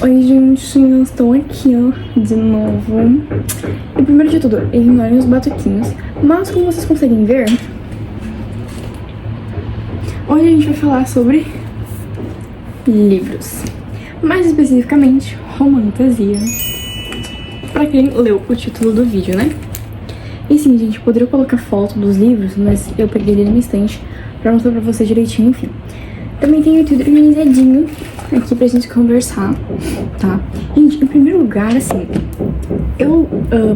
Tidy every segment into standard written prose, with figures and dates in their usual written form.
Oi, gente, eu estou aqui, ó, de novo. E primeiro de tudo, ignorem os batuquinhos. Mas como vocês conseguem ver, hoje a gente vai falar sobre livros. Mais especificamente, romantasia. Pra quem leu o título do vídeo, né? E sim, gente, eu poderia colocar foto dos livros, mas eu peguei ele na estante pra mostrar pra vocês direitinho, enfim. Também tenho tudo organizadinho aqui pra gente conversar, tá? Gente, em primeiro lugar, assim, eu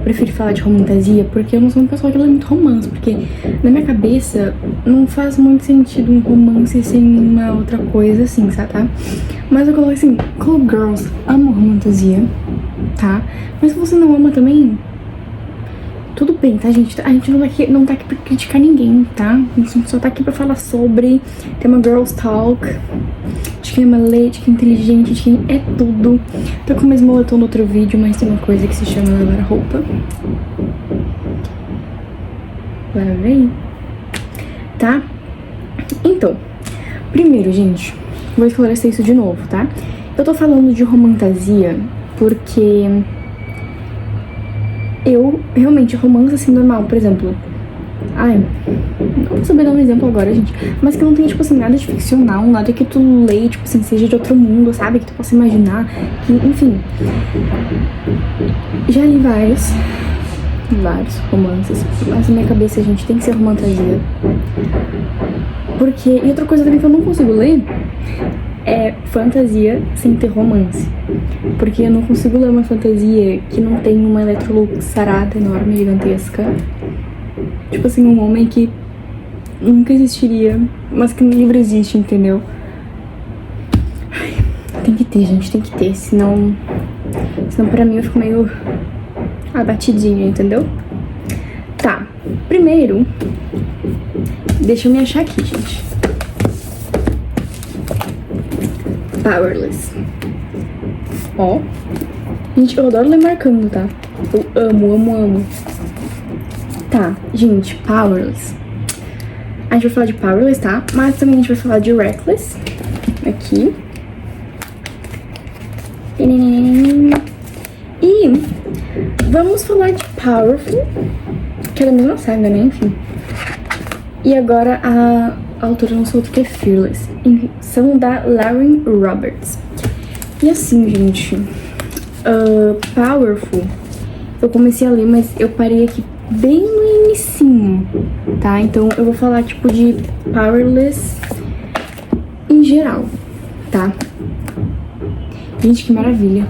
prefiro falar de romantasia porque eu não sou uma pessoa que lê muito romance, porque na minha cabeça não faz muito sentido um romance sem uma outra coisa assim, sabe, tá? Mas eu coloco assim, Cool Girls amam romantasia, tá? Mas se você não ama também, tudo bem, tá, gente? A gente não tá aqui pra criticar ninguém, tá? A gente só tá aqui pra falar sobre, ter uma girls talk, de quem ama ler, de quem é inteligente, de quem é tudo. Tô com o mesmo moletom no outro vídeo, mas tem uma coisa que se chama lavar roupa. Lavei. Tá? Então, primeiro, gente, vou esclarecer isso de novo, tá? Eu tô falando de romantasia porque eu, realmente, romance assim normal, por exemplo. Ai, não vou saber dar um exemplo agora, gente. Mas que não tem, tipo assim, nada de ficcional, nada que tu leia, tipo assim, seja de outro mundo, sabe? Que tu possa imaginar. Que, enfim. Já li vários romances. Mas na minha cabeça, gente, tem que ser romantasia. Porque, e outra coisa também que eu não consigo ler é fantasia sem ter romance. Porque eu não consigo ler uma fantasia que não tem uma Electrolux sarada enorme, gigantesca. Tipo assim, um homem que nunca existiria, mas que no livro existe, entendeu? Ai, tem que ter, gente, tem que ter. Senão pra mim eu fico meio abatidinha, entendeu? Tá, primeiro, deixa eu me achar aqui, gente. Powerless. Ó. Gente, eu adoro ler marcando, tá? Eu amo. Tá, gente, Powerless. A gente vai falar de Powerless, tá? Mas também a gente vai falar de Reckless. Aqui. E vamos falar de Powerful, que é da mesma saga, né? Enfim. E agora a autora lançou outro que é Fearless. São da Lauren Roberts. E assim, gente, Powerful, eu comecei a ler, mas eu parei aqui bem no inicinho, tá? Então eu vou falar tipo de Powerless em geral, tá? Gente, que maravilha.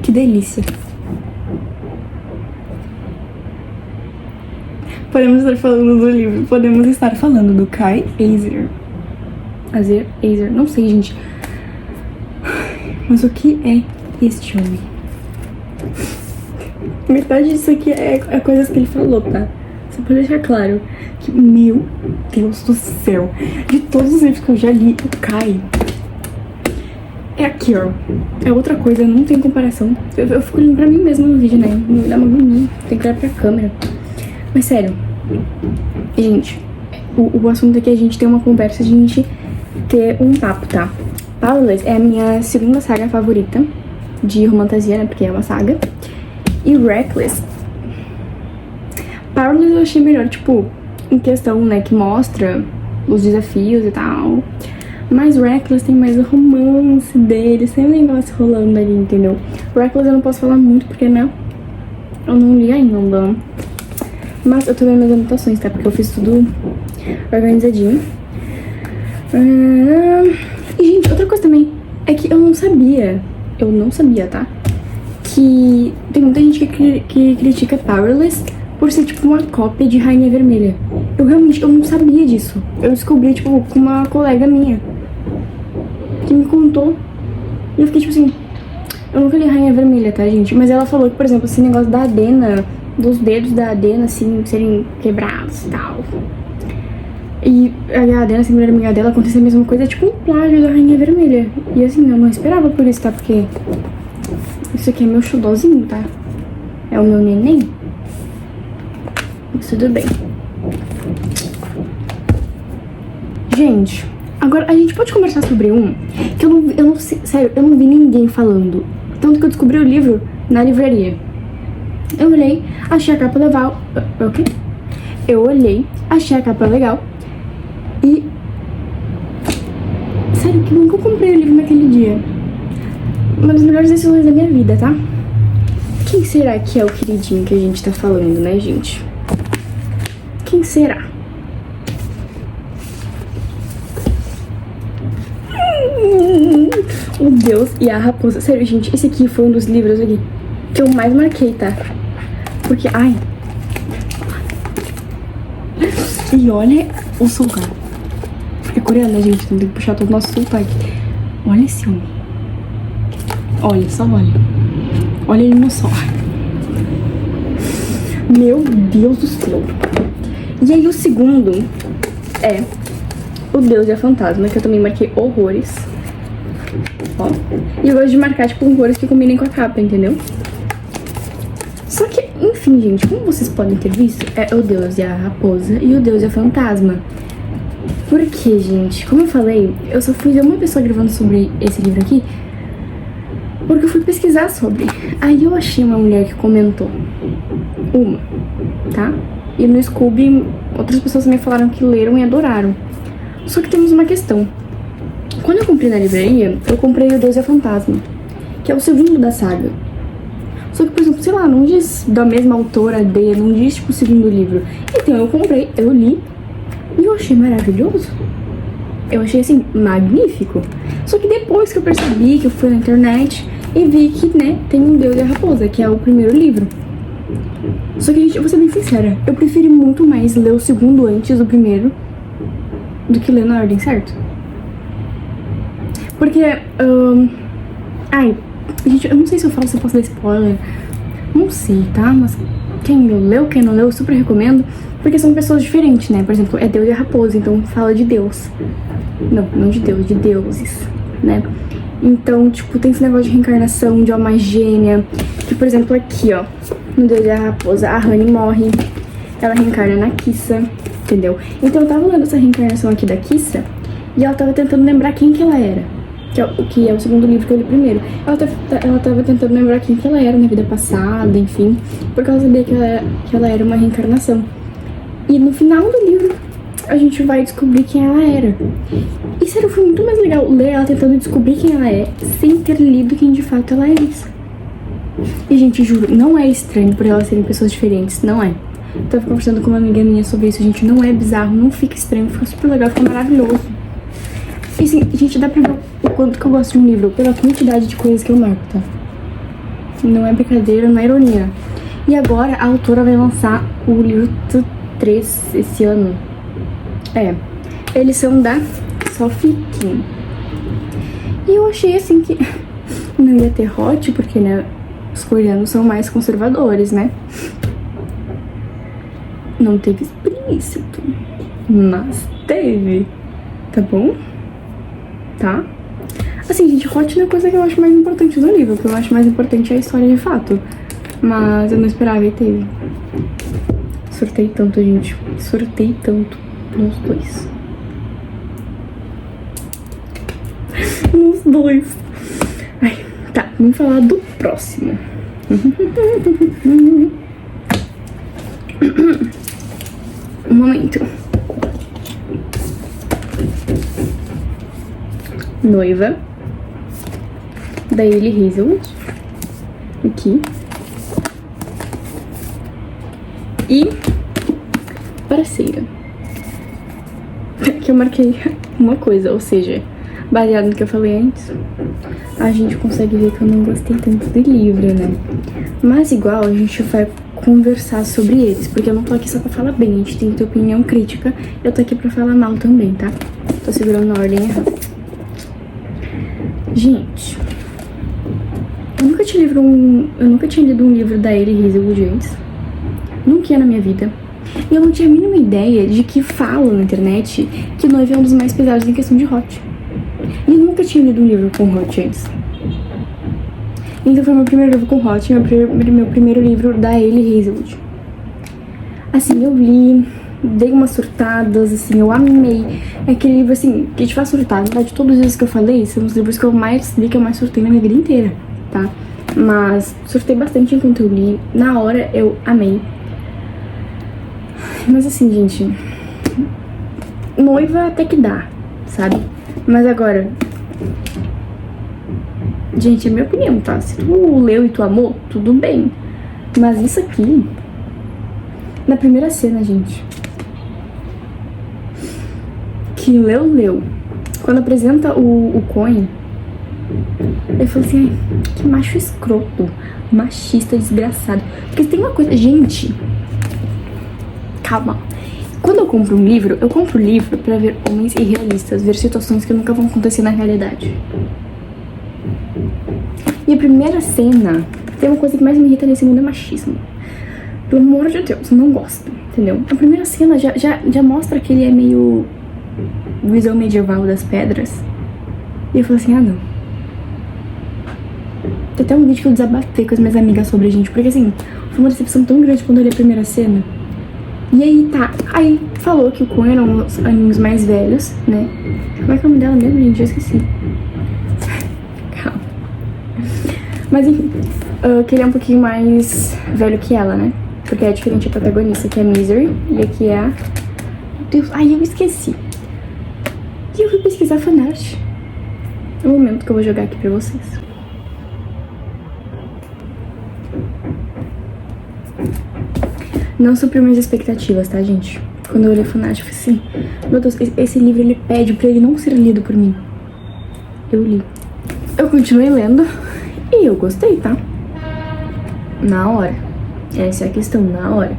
Que delícia. Podemos estar falando do livro, podemos estar falando do Kai Azer. Azer, não sei, gente. Mas o que é este homem? Metade disso aqui é coisas que ele falou, tá? Só pra deixar claro que, meu Deus do céu, de todos os livros que eu já li, o Kai é aqui, ó. É outra coisa, não tem comparação. Eu fico olhando pra mim mesma no vídeo, né? Me dá uma agonia, tem que olhar pra câmera. Mas sério, gente, o assunto aqui é a gente ter uma conversa, a gente ter um papo, tá? Powerless é a minha segunda saga favorita de romantasia, né? Porque é uma saga. E Reckless, Powerless eu achei melhor, tipo, em questão, né, que mostra os desafios e tal. Mas Reckless tem mais o romance dele, sem negócio rolando ali, entendeu? Reckless eu não posso falar muito porque, né, eu não li ainda. Mas eu tô vendo minhas anotações, tá? Porque eu fiz tudo organizadinho. E, gente, outra coisa também é que eu não sabia, tá? Que tem muita gente que critica Powerless por ser, tipo, uma cópia de Rainha Vermelha. Eu não sabia disso. Eu descobri, tipo, com uma colega minha que me contou. E eu fiquei, tipo assim, eu nunca li Rainha Vermelha, tá, gente? Mas ela falou que, por exemplo, esse negócio da Adena, dos dedos da Adena, assim, serem quebrados e tal. E a Adena, assim, a melhor amiga dela, aconteceu a mesma coisa, tipo um plágio da Rainha Vermelha. E assim, eu não esperava por isso, tá? Porque isso aqui é meu xodózinho, tá? É o meu neném. Mas tudo bem. Gente, Agora, a gente pode conversar sobre um que eu não sei, sério, eu não vi ninguém falando. Tanto que eu descobri o livro na livraria. Eu olhei, achei a capa legal. O quê? Eu olhei, achei a capa legal. E... sério, que nunca comprei o livro naquele dia. Uma das melhores decisões da minha vida, tá? Quem será que é o queridinho que a gente tá falando, né, gente? Quem será? O Deus e a Raposa. Sério, gente, esse aqui foi um dos livros aqui que eu mais marquei, tá? Porque, ai... E olha o sotaque. É coreano, né, gente? Então tem que puxar todo o nosso sotaque. Olha esse homem. Olha, só olha. Olha ele no sol. Meu Deus do céu. E aí o segundo é O Deus e a Fantasma, que eu também marquei horrores. Ó. E eu gosto de marcar, tipo, horrores que combinem com a capa, entendeu? Só que, enfim, gente, como vocês podem ter visto, é O Deus e a Raposa e O Deus e a Fantasma. Por quê, gente? Como eu falei, eu só fui ver uma pessoa gravando sobre esse livro aqui porque eu fui pesquisar sobre. Aí eu achei uma mulher que comentou. Uma, tá? E no Scooby, outras pessoas também falaram que leram e adoraram. Só que temos uma questão. Quando eu comprei na livraria, eu comprei O Deus e a Fantasma, que é o segundo da saga. Só que, por exemplo, sei lá, não diz da mesma autora dele, não diz, tipo, o segundo livro. Então eu comprei, eu li, e eu achei maravilhoso. Eu achei, assim, magnífico. Só que depois que eu percebi, que eu fui na internet e vi que, né, tem Um Deus e a Raposa, que é o primeiro livro. Só que, gente, eu vou ser bem sincera, eu preferi muito mais ler o segundo antes do primeiro do que ler na ordem, certo? Porque, ai, gente, eu não sei se eu falo, se eu posso dar spoiler. Não sei, tá? Mas quem leu, quem não leu, eu super recomendo. Porque são pessoas diferentes, né? Por exemplo, é Deus e a Raposa, então fala de Deus. Não de Deus, de deuses, né? Então, tipo, tem esse negócio de reencarnação, de alma gêmea. Que, por exemplo, aqui, ó, no Deus e a Raposa, a Honey morre. Ela reencarna na Kissa, entendeu? Então eu tava lendo essa reencarnação aqui da Kissa e ela tava tentando lembrar quem que ela era. Que é o segundo livro que eu li primeiro. Ela tava tentando lembrar quem que ela era na vida passada, enfim. Porque ela sabia que ela era uma reencarnação. E no final do livro, a gente vai descobrir quem ela era. E sério, foi muito mais legal ler ela tentando descobrir quem ela é, sem ter lido quem de fato ela é isso. E, gente, juro, não é estranho por elas serem pessoas diferentes, não é. Eu tava conversando com uma amiga minha sobre isso, gente, não é bizarro, não fica estranho, fica super legal, fica maravilhoso. E assim, gente, dá pra ver o quanto que eu gosto de um livro, pela quantidade de coisas que eu marco, tá? Não é brincadeira, não é ironia. E agora a autora vai lançar o livro 3 esse ano. Eles são da Sophie Kim. E eu achei assim que não ia ter hot, porque, né, os coreanos são mais conservadores, né? Não teve explícito, mas teve, tá bom? Tá? Assim, gente, hot não é a coisa que eu acho mais importante do livro. O que eu acho mais importante é a história de fato. Mas eu não esperava e teve. Surtei tanto, gente. Surtei tanto nos dois. Nos dois. Ai, tá, vamos falar do próximo. Um momento. Noiva, da Hailey Hazelwood, aqui, e parceira, que eu marquei uma coisa, ou seja, baseado no que eu falei antes, a gente consegue ver que eu não gostei tanto do livro, né? Mas igual a gente vai conversar sobre eles, porque eu não tô aqui só pra falar bem, a gente tem que ter opinião crítica, eu tô aqui pra falar mal também, tá? Tô segurando na ordem errada. Gente, eu nunca tinha lido um livro da Hailey Hazelwood antes. Nunca ia na minha vida. E eu não tinha a mínima ideia de que falam na internet que Noiva é um dos mais pesados em questão de hot. E eu nunca tinha lido um livro com hot antes. Então foi meu primeiro livro com hot, meu primeiro livro da Hailey Hazelwood. Assim, eu li, dei umas surtadas, assim, eu amei. É aquele livro, assim, que te faz surtar. Na verdade, todos os livros que eu falei são os livros que eu mais li, que eu mais surtei na minha vida inteira, tá? Mas surtei bastante enquanto eu li. Na hora, eu amei. Mas assim, gente, noiva até que dá, sabe? Mas agora, gente, é minha opinião, tá? Se tu leu e tu amou, tudo bem. Mas isso aqui, na primeira cena, gente, que leu. Quando apresenta o Coen, eu falei assim, ai, que macho escroto, machista, desgraçado. Porque tem uma coisa, gente, calma. Quando eu compro um livro, eu compro o livro pra ver homens irrealistas, ver situações que nunca vão acontecer na realidade. E a primeira cena, tem uma coisa que mais me irrita nesse mundo, é machismo. Pelo amor de Deus, eu não gosto, entendeu? A primeira cena já mostra que ele é meio visão medieval das pedras. E eu falei assim, ah não. Tem até um vídeo que eu desabafei com as minhas amigas sobre a gente, porque assim, foi uma decepção tão grande quando eu li a primeira cena. E aí tá, aí falou que o Coen era um dos animes mais velhos, né? Como é que é o nome dela mesmo, gente? Eu esqueci. Calma. Mas enfim, que ele é um pouquinho mais velho que ela, né? Porque é diferente a protagonista, que é Misery, e aqui é a... Meu Deus, ai, eu esqueci. E eu fui pesquisar fanart. É o momento que eu vou jogar aqui pra vocês. Não supriu minhas expectativas, tá, gente? Quando eu olhei fanart, eu falei assim, meu Deus, esse livro, ele pede pra ele não ser lido por mim. Eu li. Eu continuei lendo e eu gostei, tá? Na hora. Essa é a questão, na hora.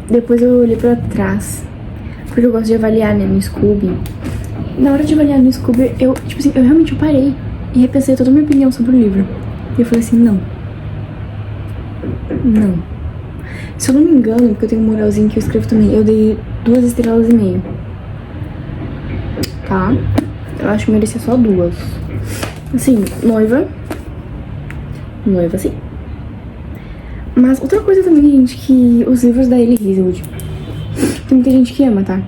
Depois eu olhei pra trás, porque eu gosto de avaliar, né, no Scooby. Na hora de avaliar no Scooby, eu, tipo assim, eu realmente parei e repensei toda a minha opinião sobre o livro. E eu falei assim, não. Se eu não me engano, porque eu tenho um muralzinho que eu escrevo também, eu dei 2,5 estrelas. Tá? Eu acho que merecia só 2. Assim, noiva, sim. Mas outra coisa também, gente, que os livros da Elie Wiesel, tem muita gente que ama, tá?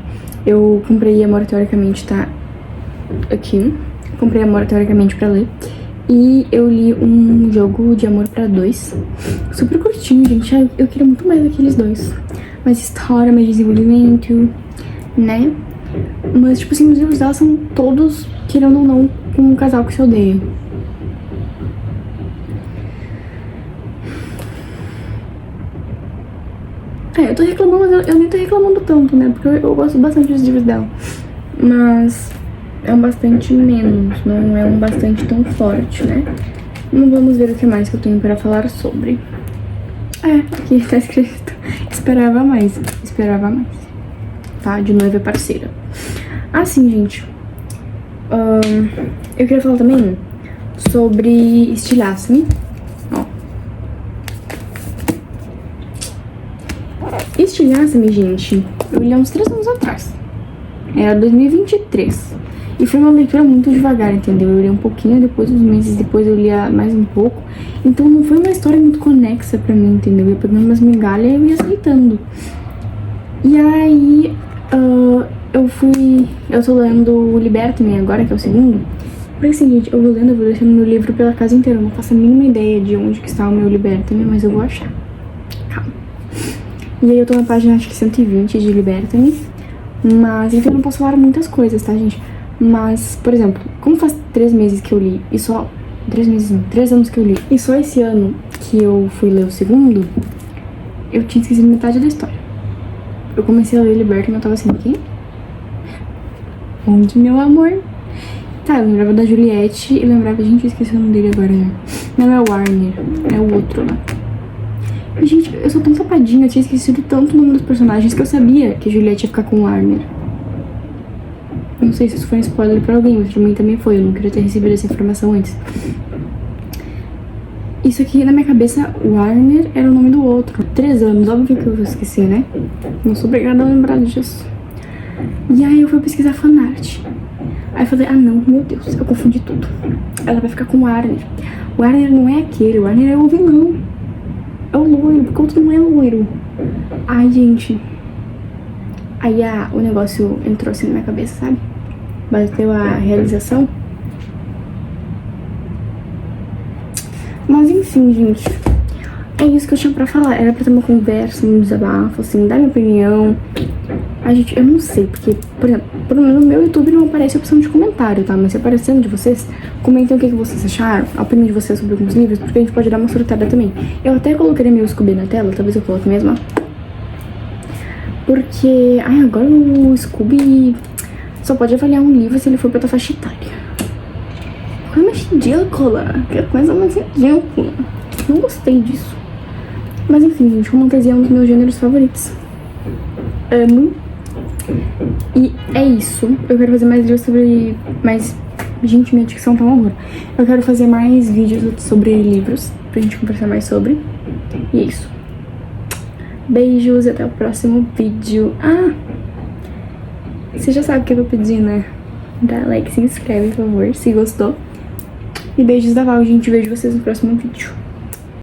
Eu comprei Amor Teoricamente, tá? Aqui. Comprei Amor Teoricamente pra ler. E eu li um jogo de amor pra 2. Super curtinho, gente. Eu queria muito mais aqueles 2. Mais história, mais desenvolvimento, né? Mas, tipo assim, os livros dela são todos, querendo ou não, com um casal que se odeia. Eu tô reclamando, mas eu nem tô reclamando tanto, né? Porque eu gosto bastante dos livros dela. Mas é um bastante menos, não é um bastante tão forte, né? Não vamos ver o que mais que eu tenho pra falar sobre. Aqui tá escrito, esperava mais. Tá? De noiva parceira. Assim, gente, eu queria falar também sobre Estilhaça-me. Estilhaça-me, gente, eu li há uns 3 anos atrás. Era 2023. E foi uma leitura muito devagar, entendeu? Eu li um pouquinho, depois, uns meses depois, eu lia mais um pouco. Então não foi uma história muito conexa pra mim, entendeu? Eu ia pegando umas migalhas e eu ia aceitando. E aí, eu tô lendo o Liberta-me agora, que é o segundo. Porque assim, gente, eu vou deixando meu livro pela casa inteira. Eu não faço a mínima ideia de onde que está o meu Liberta-me, mas eu vou achar. Calma. E aí eu tô na página, acho que 120 de Liberta-me. Mas, então eu não posso falar muitas coisas, tá, gente? Mas, por exemplo, como faz 3 meses que eu li, e só... 3 anos que eu li, e só esse ano que eu fui ler o segundo, eu tinha esquecido metade da história. Eu comecei a ler Liberta-me e eu tava assim, quem? Onde, meu amor? Tá, eu lembrava da Juliette e lembrava... Gente, eu esqueci o nome dele agora, né? Não é o Warner, é o outro lá. E, gente, eu sou tão tapadinha, eu tinha esquecido tanto o nome dos personagens que eu sabia que a Juliette ia ficar com o Warner. Não sei se isso foi um spoiler pra alguém, mas pra mim também foi. Eu não queria ter recebido essa informação antes. Isso aqui, na minha cabeça, Warner era o nome do outro. 3 anos, óbvio que eu vou esquecer, né? Não sou obrigada a lembrar disso. E aí eu fui pesquisar fanart. Aí eu falei, não, meu Deus, eu confundi tudo. Ela vai ficar com o Warner. O Warner não é aquele, o Warner é o vilão. É o loiro, porque o outro não é loiro. Ai, gente. Aí o negócio entrou assim na minha cabeça, sabe? Bateu a realização. Mas enfim, gente, é isso que eu tinha pra falar. Era pra ter uma conversa, um desabafo, assim, dar minha opinião. Eu não sei, porque, por exemplo, no meu YouTube não aparece a opção de comentário, tá? Mas se aparecendo de vocês, comentem o que vocês acharam, a opinião de vocês sobre alguns livros, porque a gente pode dar uma surtada também. Eu até colocaria meu Scooby na tela, talvez eu coloque mesmo, ó. Porque, agora o Scooby só pode avaliar um livro se ele for pra tua faixa etária. Coisa mais ridícula, que coisa mais ridícula. Não gostei disso. Mas enfim, gente, fantasia é um dos meus gêneros favoritos. Amo. E é isso. Eu quero fazer mais vídeos sobre... Gente, minha dicção tá um horror. Eu quero fazer mais vídeos sobre livros, pra gente conversar mais sobre. E é isso. Beijos e até o próximo vídeo. Você já sabe o que eu vou pedir, né? Dá like, se inscreve, por favor, se gostou. E beijos da Val, gente. Vejo vocês no próximo vídeo.